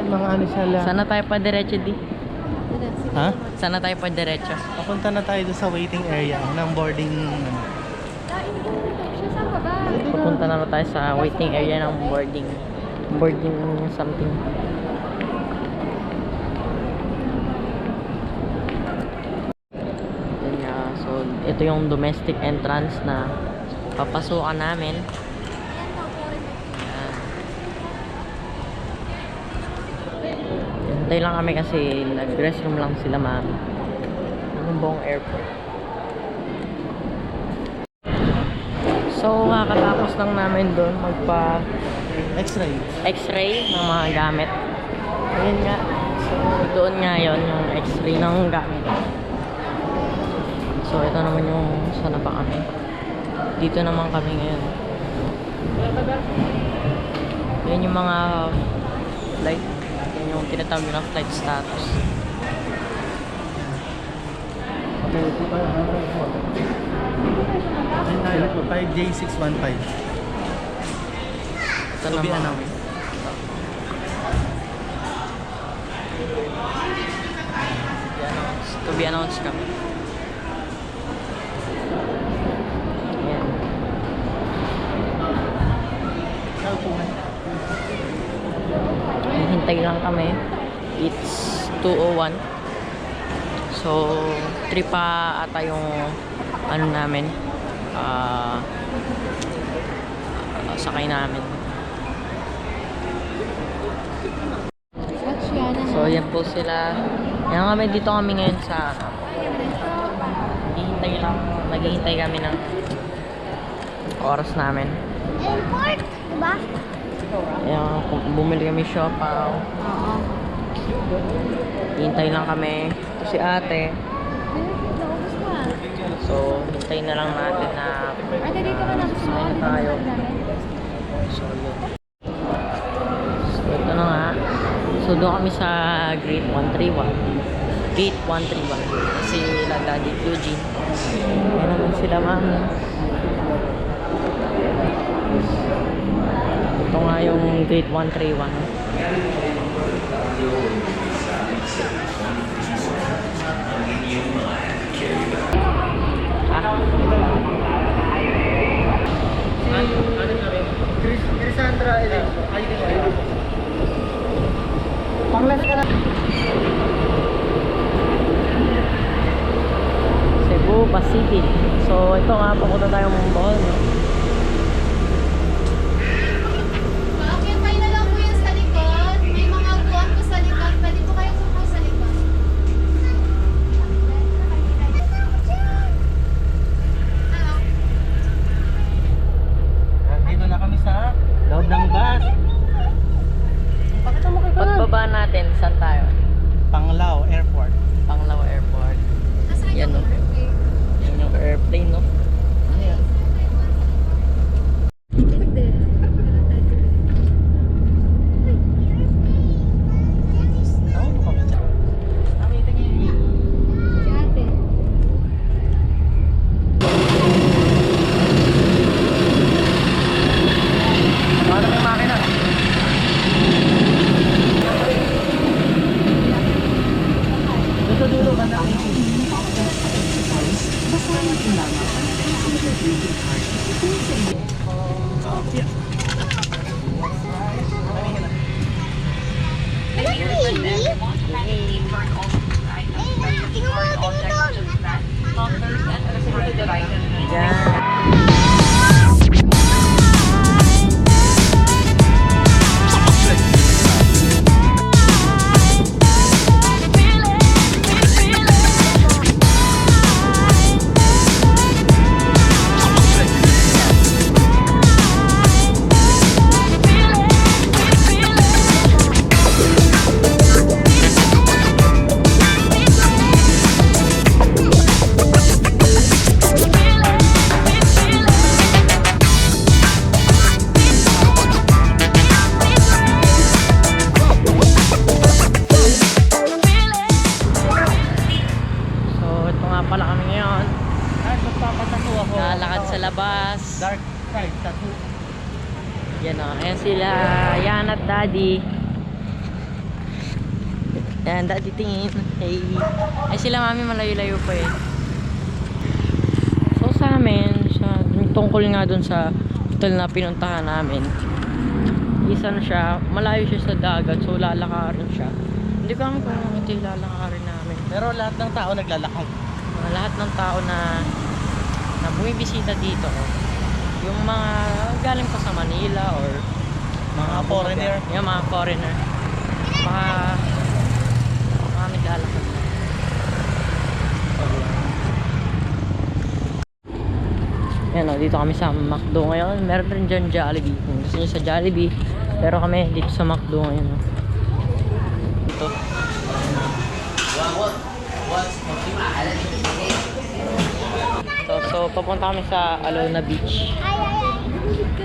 mga ano siya lang. Sana tayo pa diretso di. Ha? Sana tayo pa diretso. Papunta na tayo doon sa waiting area ng boarding. Papunta na tayo sa waiting area ng boarding. Boarding something. Yan nga. So, ito yung domestic entrance na papasukan namin. Hintay lang kami kasi nag-restroom lang sila ma'am. Yung buong airport. So, kakatapos lang namin doon magpa x-ray ng mga gamit. Ayun nga. So, doon nga yun, yung x-ray ng gamit. So, ito naman yung sana pa kami. Dito naman kami ngayon. Yan yung mga flight. Yan yung tinatawag na flight status. Okay, 5J615. Ito To be naman. announced. To be announced kami. Ayan. Hintay lang kami. It's 2:01. So, 3 pa ata yung ano namin. Sakay namin. So, yan po sila. Yan kami, dito kami ngayon sa naghihintay kami ng oras namin. Airport, diba? Ayan, bumili kami siopaw. Oo. Hintay lang kami. Ito si ate. So, hintay na lang natin na Ate, dito ka na sasakay na tayo. So, yun. So, ito na nga. So, doon kami sa Gate 131. Gate 131. Kasi Daddy Eugene. Ayan naman sila mami. Ito nga yung Gate 131. Crisandra, Panglas ka na. Cebu Pacific. So, ito nga, papunta tayong Bohol. Okay, pay na lang po yan sa likod. May mga upuan po sa likod. Pwede po kayo po sa likod. Dito na kami sa loob ng bus. Pakita mo kay Pagbaba natin, saan tayo? Panglao Airport. Panglao Airport. Yan, no? Yan yung airplane, no? Paano may makina? Dito dulo ka na. Yan. So, ito nga pala kami ngayon. Ay, magpapatato ako. Lalakad sa labas. Dark side tattoo. Yan o. Ayan sila. Yan at Daddy. Yan, dati tingin. Hey. Ay sila mami malayo-layo pa eh. So sa amin, yung tungkol nga dun sa hotel na pinuntahan namin, isa na siya, malayo siya sa dagat, so lalakarin siya. Hindi ko alam kung ito yung lalakarin namin. Pero lahat ng tao naglalakad. Lahat ng tao na bumibisita dito, yung mga galing pa sa Manila or Mga foreigner. yung mga foreigner, mga naglalakad. Yan o, dito kami sa McDo ngayon. Meron rin dyan Jollibee. Kung gusto nyo sa Jollibee, pero kami dito sa McDo ngayon. O. Ito. So papunta kami sa Alona Beach.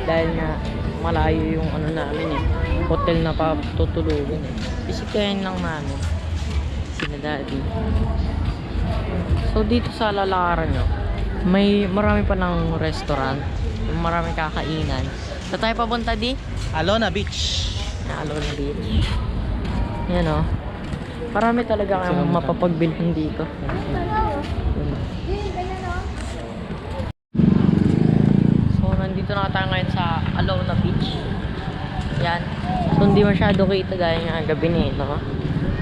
Dahil nga malayo yung ano namin eh. Hotel na patutulugan eh. Bisitahin lang namin. Sina Daddy. So dito sa lalakaran nyo, marami pa ng restaurant, marami kakainan. Sa tayo papunta di? Alona Beach. Alona Beach. Yan o. Marami talaga kayong mapapagbilhin dito. So nandito na tayo ngayon sa Alona Beach. Yan. So hindi masyado kita dahil nga gabi na eh, no?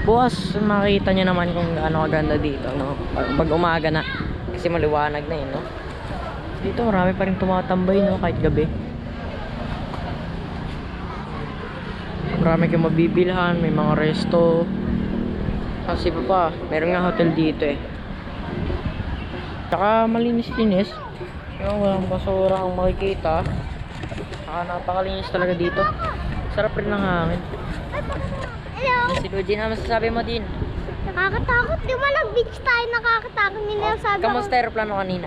Bukas makikita nyo naman kung ano kaganda dito, no? Pag umaga na. Kasi maliwanag na eh, no? Dito marami pa rin tumatambay, no? Kahit gabi. Marami kayong mabibilhan, may mga resto. Kasi pa, meron nga hotel dito eh. Tsaka malinis-linis. Yung walang basura ang makikita. Tsaka napakalinis talaga dito. Sarap rin ng hangin. Hello! Si Luigi na masasabi mo din. Nakakatakot. Di ba nag-beach tayo nakakatakot? Ninasabi Kamusta aeroplano kanina?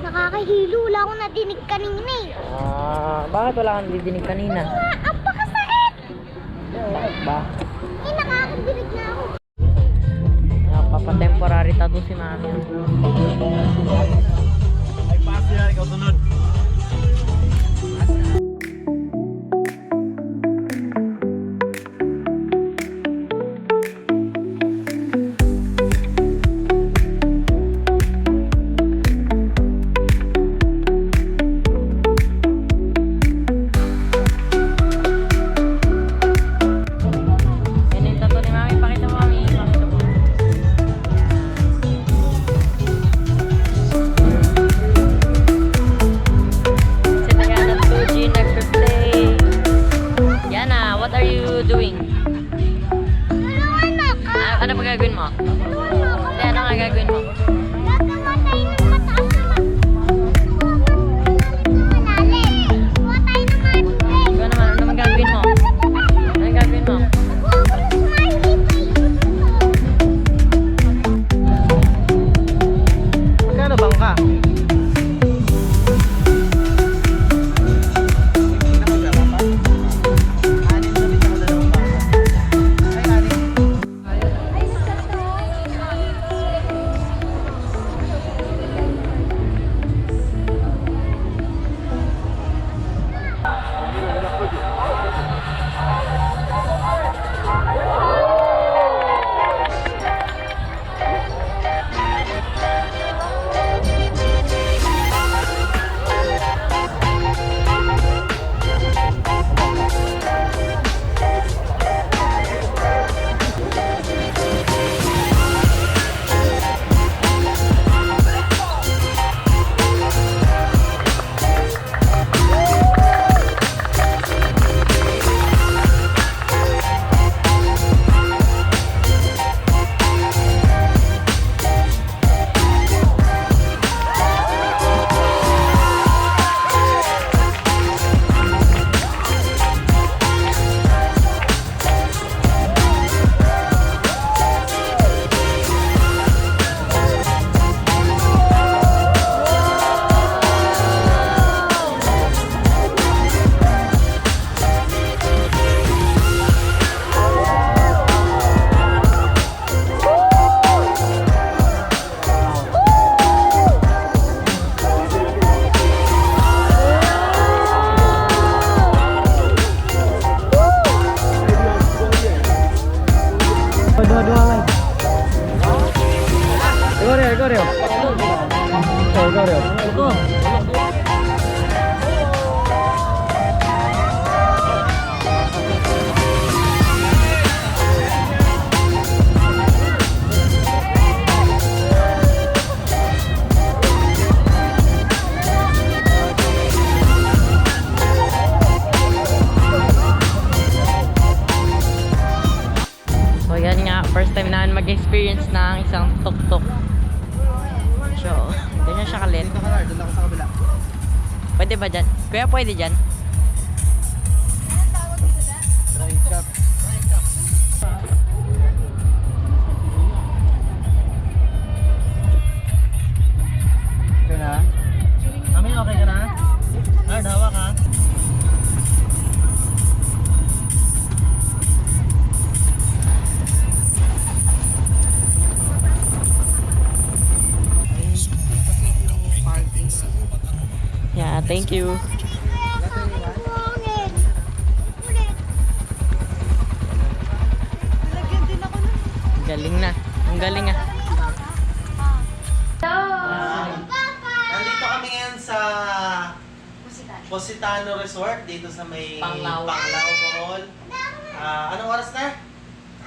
Nakakahilo. Wala akong nadinig kanina eh. Bakit wala kang didinig kanina? Ang pakasakit! Ba? Nakakadinig na ako. Papatemporary tattoo si mami. Ay, pass yan. Ikaw sunod. Yan yung tattoo ni mami. Pakita mo mami. Pakita mo. Si Tagana Tuji nagpe-play. Yana, what are you doing? Tulungan ako. Ano pa gagawin mo? Ano nga gagawin mo? Gagamatay ng mataas na malalim. Matay ng malalim. Ikaw naman, ano man gagawin mo? Ano gagawin mo? Magkano bangka? 가려. 가려. So yan nga, first time na mag-experience ng isang tuk-tuk. So, ganyan siya kalit. Dito ka na, doon ako sa kabila. Pwede ba dyan? Kuya, pwede dyan? Right shot. Okay na? Amin, okay ka na? Hard, hawak ha? Yeah, thank you. Galing na. Ang galing ah. Nandito kami ngayon sa Positano Resort dito sa may Panglao. Bohol. Anong oras na?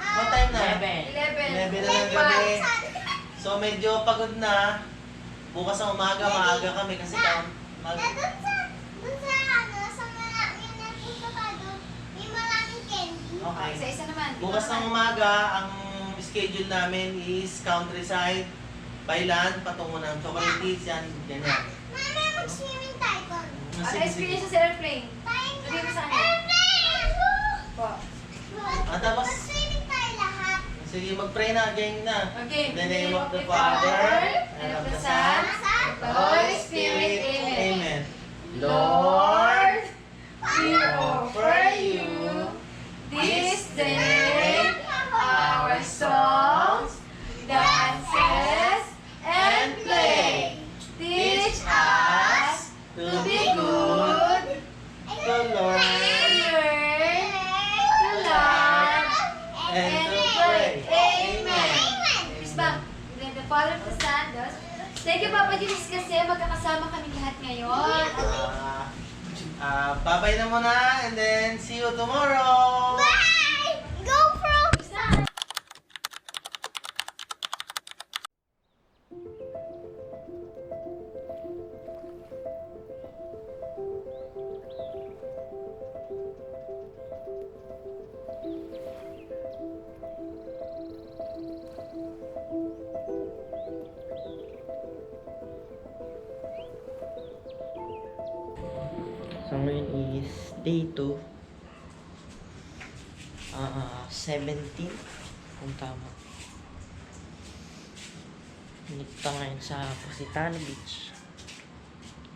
What time na? 11 na ng gabi. So medyo pagod na. Bukas ng umaga, maaga kami kasi Okay. Isa-isa naman. Bukas ng umaga, ang schedule namin is countryside, Bailan, patungo ng Chocolate Hills, yan, ganyan. Experience sa airplane. Sabihin mo sa akin. Po. Tapos, sige, mag-pray na, gang na. Okay. In the name of the Father, and of the Son, and of the Holy Spirit. Amen. Lord, we offer you this day our songs, dances, and play. Teach us to be good, to learn, to love, and to pray. Amen. Miss Bang, in the Father, of the Son, Dos. Thank you, Papa Jesus, kasi magkakasama kami lahat ngayon. Bye-bye na muna, and then see you tomorrow. Bye! Go pro! So ngayon is day 2. 17 kung tama. Dito tayo ngayon sa Positano Beach.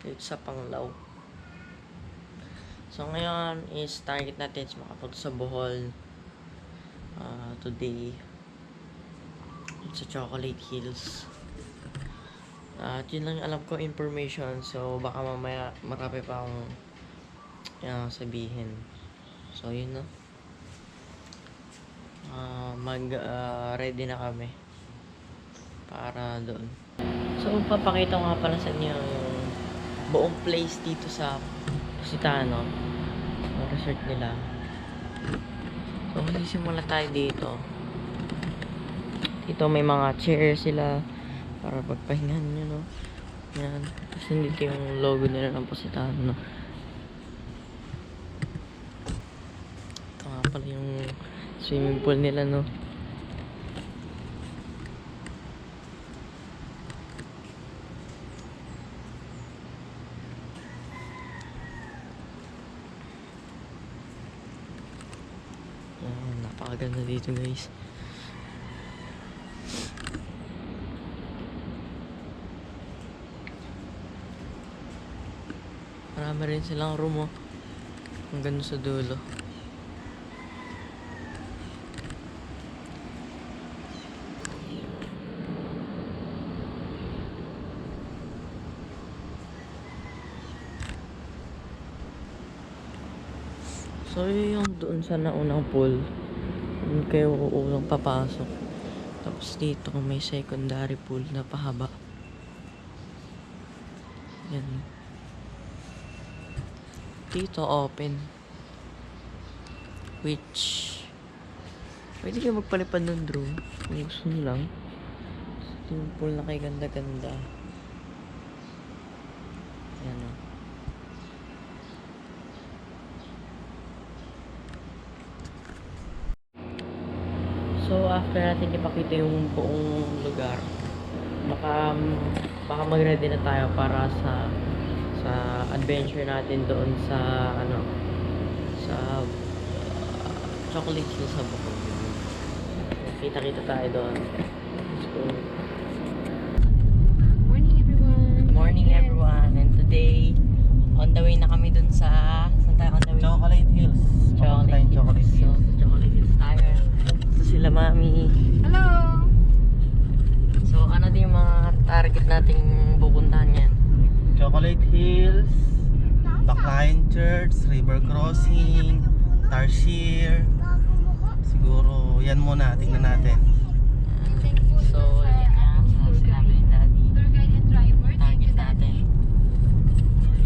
Dito sa Panglao. So ngayon is target natin is makapunta sa Bohol today sa Chocolate Hills. At yun lang yung alam ko information. So baka mamaya marami pa akong sabihin. So yun na. Ready na kami para doon. So papakita ko nga pala sa inyo yung buong place dito sa Positano, yung resort nila. So magsisimula tayo dito. Dito may mga chairs sila para pagpahingan nyo, no? Yan. Kasi dito yung logo nila ng Positano. Ito nga pala yung swimming pool nila, no? Napakaganda dito, guys. Marami rin silang room, oh. Hanggang sa dulo. So yung doon sa naunang pool, doon kayo unang papasok. Tapos dito may secondary pool na pahaba. Yan. Dito open. Which pwede kayo magpalipad ng drone kung gusto nyo lang. Yung pool na kay ganda-ganda. Yan o. So after natin ipakita yung buong lugar, baka mag-ready na tayo para sa adventure natin doon sa Chocolate Hills sa Bukod. Kita-kita tayo doon. Let's go. Morning everyone. Good morning everyone, and today on the way na kami doon sa saan tayo on the way? Chocolate Hills. Chocolate Hills. Chocolate So, Hills. sa Chocolate Hills tayo. Ito sila mami. Hello. So ano din yung mga target nating pupuntahan yan? Chocolate Hills, Backline Church, River Crossing, Tarsier. Siguro yan muna, tingnan natin. So yan nga, sa sinabi ni Daddy, Tour guide and driver. Thank target you, natin. Daddy.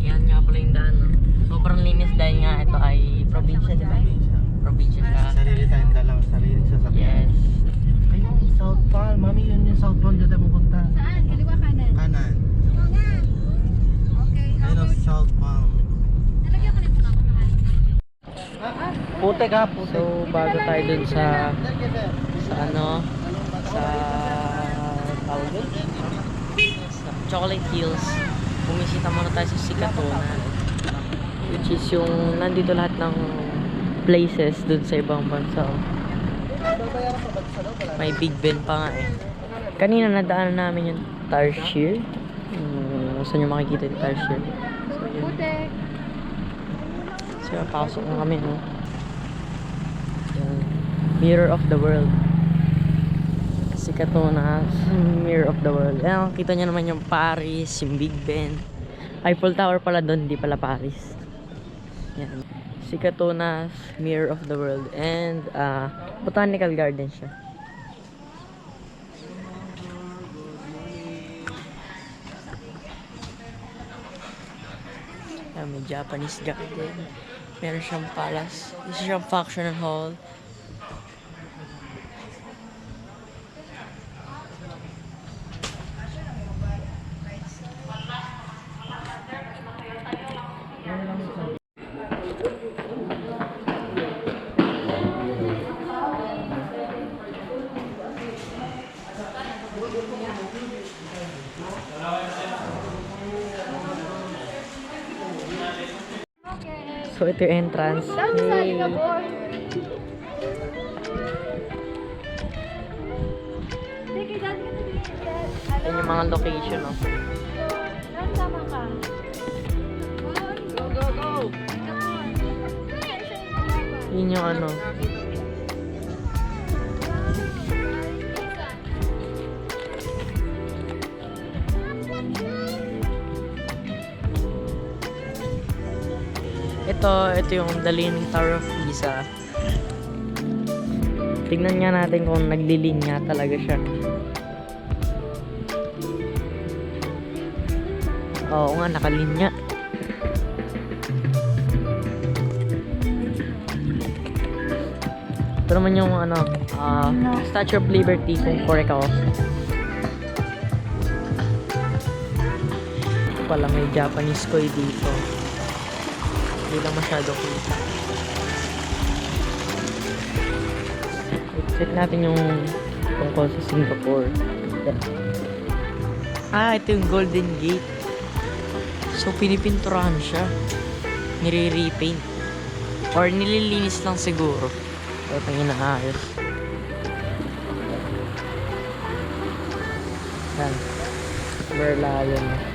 Yan nga pala yung daan, no? Sobrang linis dahil nga ito ay probinsya, di ba? Probinsya. Probinsya siya. Sarili tayong dalang, sarili sasakyan. Yes. Ayun, South Palm. Mami, yun yung South Palm dito tayo pupunta. Saan? Kaliwa kanan. Kanan. Okay. How Ayun ang about South Palm. nalagyan ko na yung mga mahal. Putek ha, putek. So bago tayo dun sa tawag dun? Sa Chocolate Hills, bumisita muna tayo sa Sikatuna, which is yung nandito lahat ng places dun sa ibang bansa. May Big Ben pa nga eh. Kanina nadaanan namin yung Tarsier. Saan nyo makikita yung Tarsier? So yun. Putek. So pasok na kami, no? Yan. Mirror of the World. Sikatuna, Mirror of the World. Ayan, kita nyo naman yung Paris, yung Big Ben. Eiffel Tower pala doon, hindi pala Paris. Yan. Sikatuna's Mirror of the World. And botanical garden siya. Ayan, may Japanese garden. Meron siyang palace. Isa siyang function hall. So ito yung entrance. Saan sa Singapore? Sige, dad ka na dito. Yan yung mga location, no? Saan tama ka? Go, go, go! Yun yung ano. Ito yung The Leaning Tower of Pisa. Tignan nga natin kung naglilinya talaga siya. Oo nga, nakalinya. Ito naman yung Statue of Liberty, kung correct ako. Ito pala, may Japanese koi dito. Hindi lang masyado kita. Check natin yung tungkol sa Singapore. Ito yung Golden Gate. So, pinipinturahan siya. Nire-repaint. Or nililinis lang siguro. Ito yung inaayos. Yan. Merlion.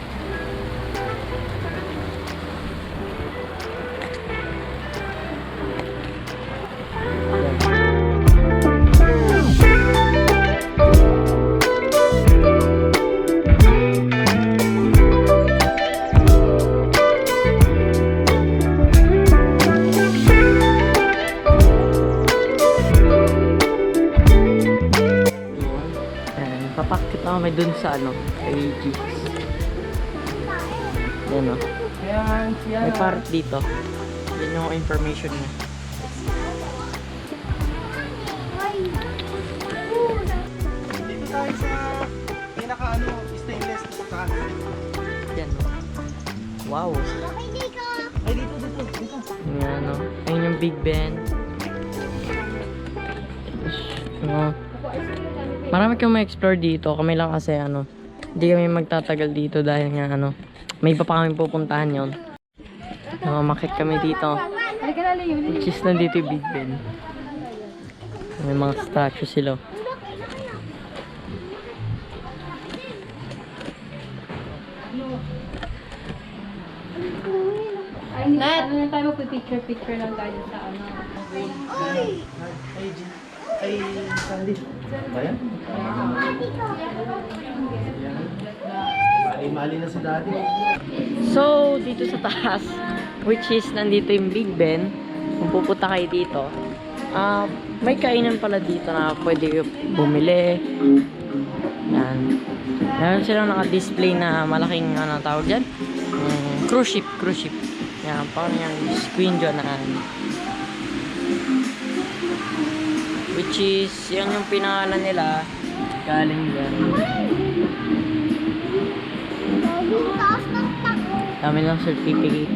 kami dun sa ano, kay Jesus. Yan o. May park dito. Yan yung information niya. Dito tayo sa pinaka stainless na kanan. Yan o. Wow. Ay, dito. Yan o. Ayun yung Big Ben. Marami kang ma-explore dito. Kami lang kasi ano, hindi kami magtatagal dito dahil nga ano, may iba pa kami pupuntahan yon. Namamakit kami dito. Which is nandito yung Big Ben. May mga statue sila. Nat, ano na tayo magpipicture-picture lang tayo sa ano. Ay, Sandy. Ba yan? Mali na si Daddy. So, dito sa taas, which is nandito yung Big Ben, kung pupunta kayo dito, may kainan pala dito na pwede bumili. Yan. Meron silang naka-display na malaking, ano tawag dyan? Cruise ship. Yan, parang yung Queen Joanne. Which is, yan yung pinangalan nila, galing dyan. Dami lang certificate.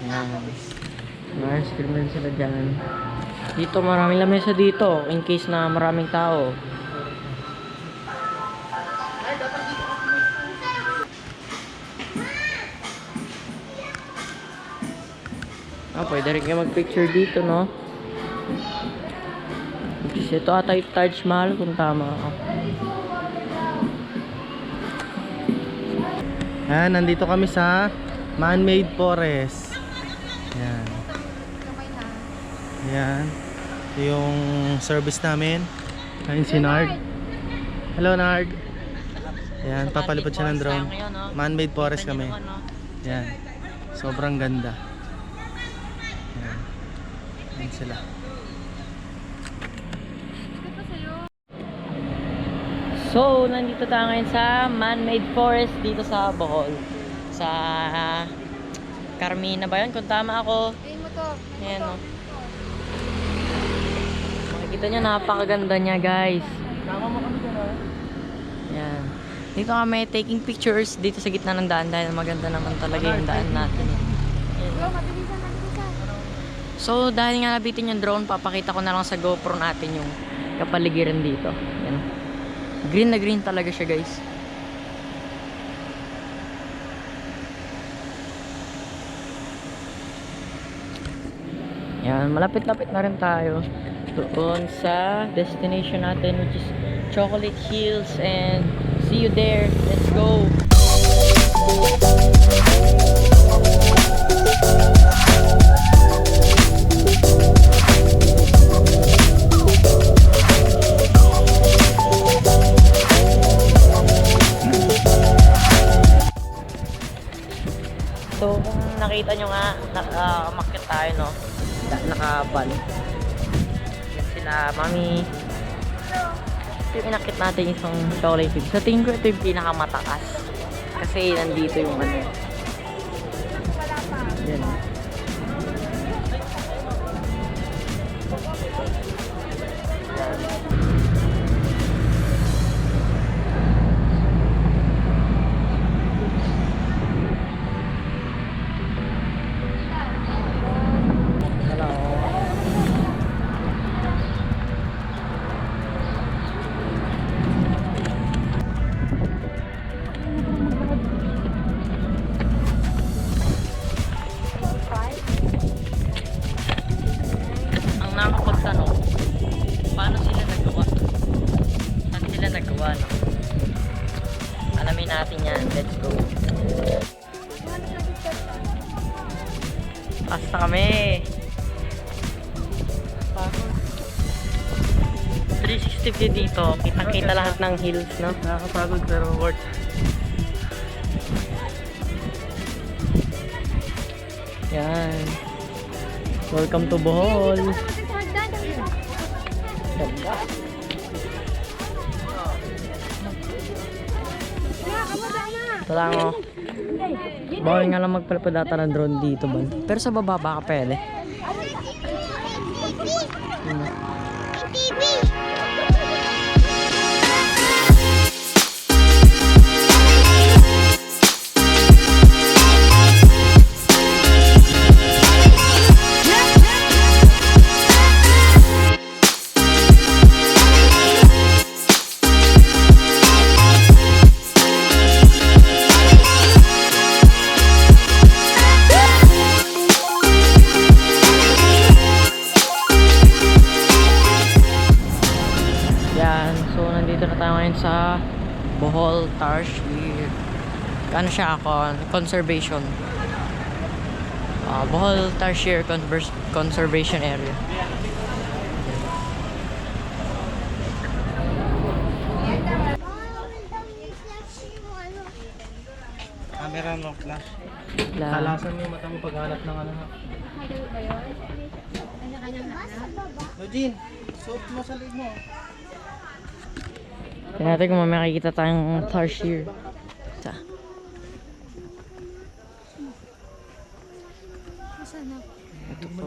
Yan. Mga ice cream din sila dyan. Dito maraming lamesa dito in case na maraming tao. Pwede rin kayo mag-picture dito, no? Ito ata yung Taj Mahal kung tama ako. Nandito kami sa man-made forest. Yan. Yan. Ito yung service namin. Ayun si Nard. Hello, Nard. Yan, papalipad siya ng drone. Man-made forest kami. Yan. Sobrang ganda. Yan. Yan sila. So, nandito tayo ngayon sa man-made forest dito sa Bohol. Sa Carmina ba yun? Kung tama ako. Ayan o. Makikita nyo, napakaganda niya guys. Ayan. Dito kami taking pictures dito sa gitna ng daan dahil maganda naman talaga yung daan natin. So, dahil nga nabitin yung drone, papakita ko na lang sa GoPro natin yung kapaligiran dito. Ayan. Green na green talaga siya guys. Yan, malapit-lapit na rin tayo doon sa destination natin which is Chocolate Hills, and see you there. Let's go. So, kung nakita nyo nga, umakyat tayo, no? Nakaban. Yan sila, mami. Ito yung inakit natin isang chocolate fig. Sa tingin ko, ito yung pinakamatakas. Kasi nandito yung ano. Yan. Nakakapagtanong, paano sila nagawa? Saan sila nagawa, no? Alamin natin yan. Let's go. Basta kami. 360 dito. Kitang-kita lahat ng hills, no? Nakakapagod pero worth. Yan. Welcome to Bohol. Ganda. Ito lang oh. Bawal nga lang magpalapad ata ng drone dito ba? Pero sa baba baka pwede. Yan, so nandito na tayo ngayon sa Bohol Tarsier. Ano siya ako? Conservation. Bohol Tarsier Conservation Area. Camera no flash. La. Kalasan mo yung mata mo paghanap ng ano ha. Eugene, suot mo sa leg mo. Tingnan natin kung may makikita tayong Tarsier. Ito. Ito po.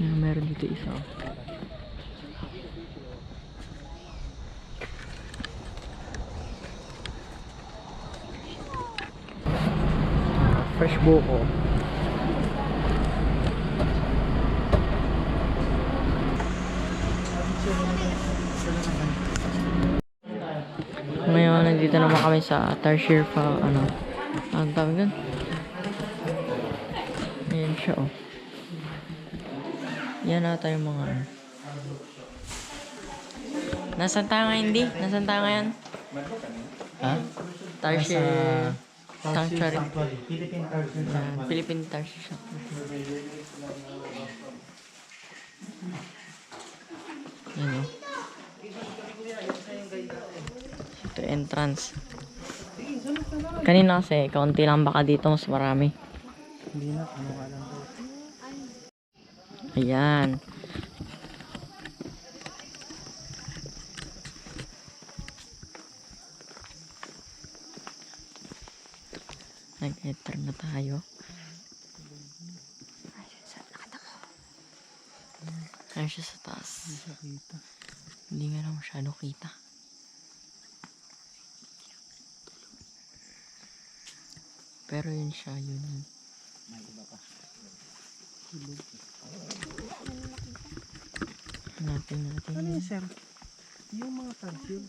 Yan, meron dito isa. Fresh buko. Ngayon, nandito naman kami sa Tarsier pa, ano, ang tawag doon? Ayan siya, oh. Yan ata yung mga, ano. Nasaan tayo ngayon, di? Nasaan tayo ngayon? Ha? Tarsier Sanctuary. Philippine Tarsier. Philippine Tarsier Sanctuary. Yan, oh. Ito entrance. Kanina kasi, kaunti lang baka dito mas marami. Hindi na, ano ka lang. Ayan. Nag-enter na tayo. Ayan siya sa taas. Hindi nga na masyado kita. Pero yun siya, yun. Hanapin natin. Ano yun, sir? Yung mga tarsier.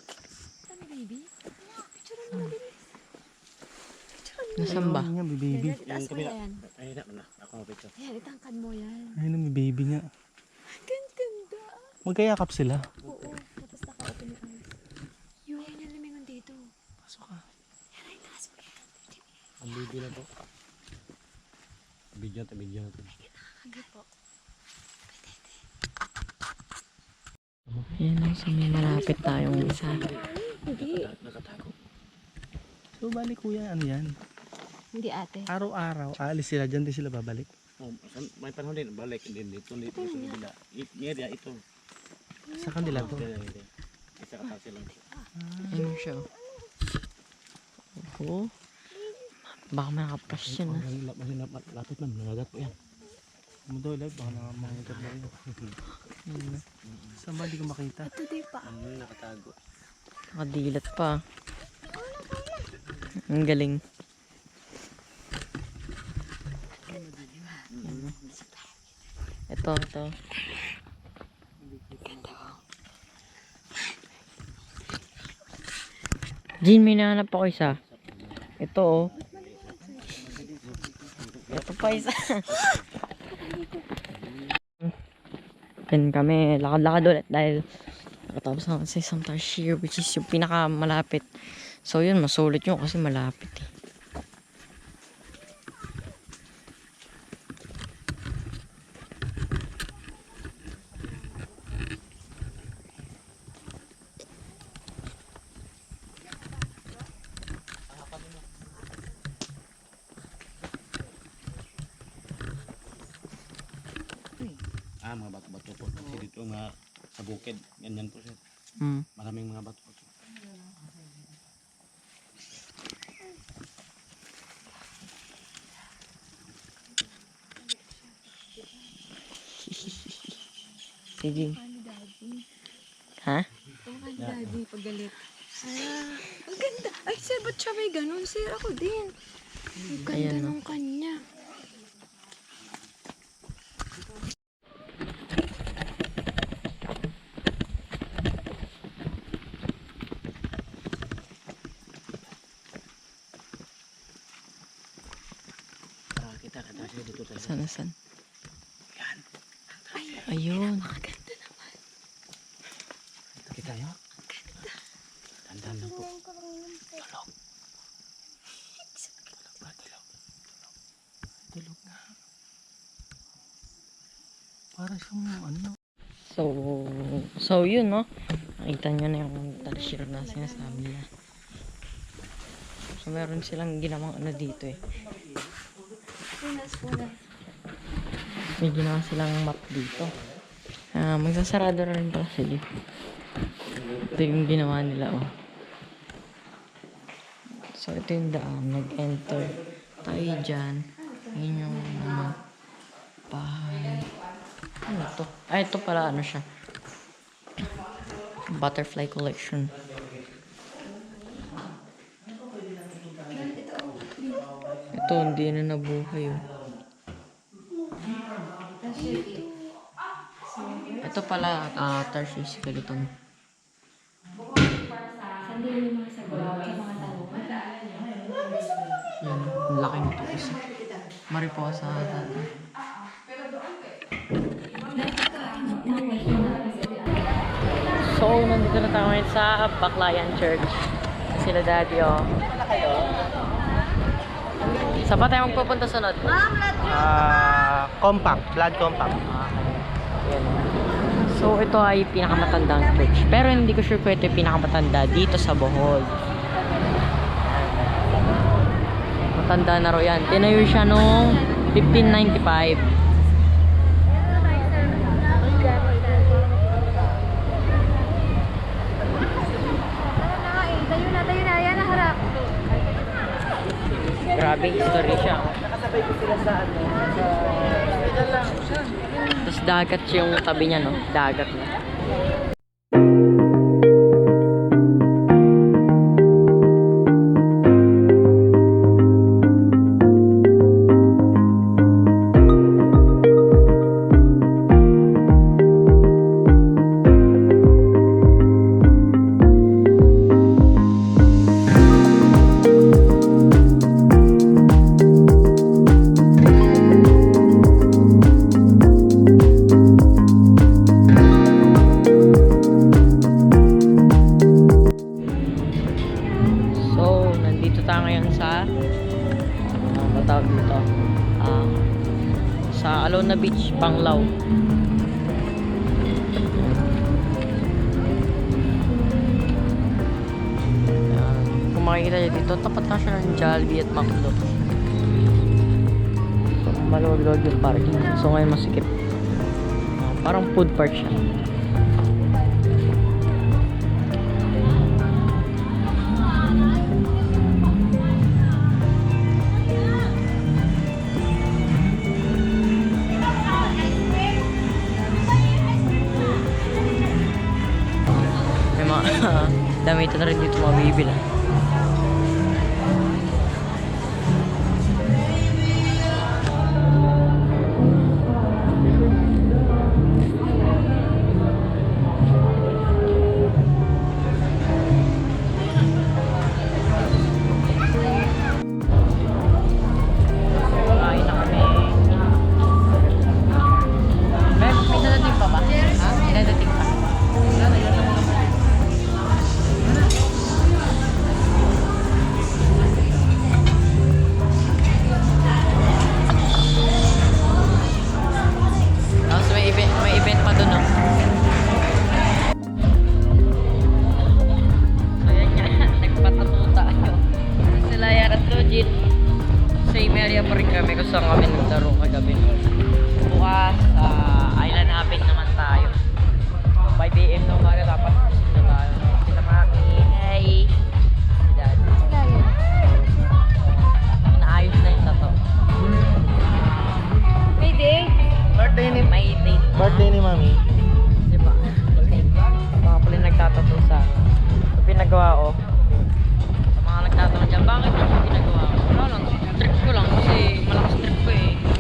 Nasaan ba? Ayun nga, may baby. Taas mo yan. Ayun na, ako mapit. Yan, itangkad mo yan. Ayun na, may baby nga. Ganda. Magkayakap sila. Oo, tapos naka-open yung eyes. Yung lumingon dito. Pasok ka. Yan ay, taas mo yan. Ang baby na to. Bigyan natin. Hindi po. Ayan lang, so may malapit tayong isa. Hindi. Nakatago. So, balik kuya, ano yan? Hindi ate. Araw-araw, aalis sila, dyan din sila babalik. May panahon din, balik din dito sa kabila. Area ito. Sa kanila to. Isa katasi lang. Ayan siya. Oo. Baka makapras yan, ah. Lapit man, nangagat po yan. Mudo, live, baka namangigat na rin. Ayun na. Saan ba, hindi ko makita? Ito di pa. Nakatago. Nakadilat pa. Ang galing. Ito. Jean, may nahanap ako isa. Ito, oh. Ito pa isa. Then kami, lakad-lakad ulit dahil nakatapos na sa isang Tarsier, which is yung pinakamalapit. So yun, masulit yun kasi malapit eh. Mga bato-bato po. Kasi dito sa bukid, ganyan po sir. Hmm. Maraming mga bato po. Sige. Ha? Daddy, pagalit. Ang ganda. Ay, sir, ba't siya may ganun? Sir, ako din. Ang ganda Ayan, no? ng kanya. Kita sir dito tayo. Saan? Ayun. Kita yun. Tandaan lang po. Tulog nga. Para siyang ano. So yun, no? Nakita nyo na yung tarsier na sinasabi niya. So, meron silang ginawang ano dito eh. May ginawa silang map dito. Magsasarado na rin pala sila. Ito yung ginawa nila, oh. So, ito yung daan. Nag-enter tayo dyan. Yun yung bahay. Ano to? Ito pala ano siya. Butterfly collection. Ito, hindi na nabuhay, oh. Ito pala, Tarsier skeleton. Yan, ang laki nito isa. Mariposa. So, nandito na tayo ngayon sa Baclayan Church. Sila daddy, oh. Saan pa tayo magpupunta sunod? Compact, blood compact. Yan. So, ito ay pinakamatandang church. Pero hindi ko sure kung ito yung pinakamatanda dito sa Bohol. Matanda na ro yan. Tinayo siya noong 1595. Tayo na, yan harap. Grabe, history siya. Nakasabay ko sila sa ano. Tapos dagat yung tabi niya, no? Dagat na. Sa Alona Beach, Panglao. Kung makikita nyo dito, tapat na siya ng Jollibee at McDo. Maluwag-luwag yung parking. So ngayon masikip. Parang food park siya. Dami ito na rin dito mabibili. Kain na kami. May dadating pa ba? Ha? May dadating pa. May event pa doon, no? So, yan nga. Nagpatato tayo. Sila yan at Logit. Same area pa rin kami kung saan kami naglaro kagabi. Bukas, Island ginabing naman tayo. 5 AM na umaga dapat gising na tayo. Sila mami, hey! Si daddy. Inaayos na yung tato. May day. Birthday ni May date na. birthday ni Mami. Diba? Mga pala nagtatato sa ito pinagawa ko. Sa mga nagtatato dyan, bakit ito pinagawa ko? Wala lang, trip ko lang kasi malakas trip ko eh.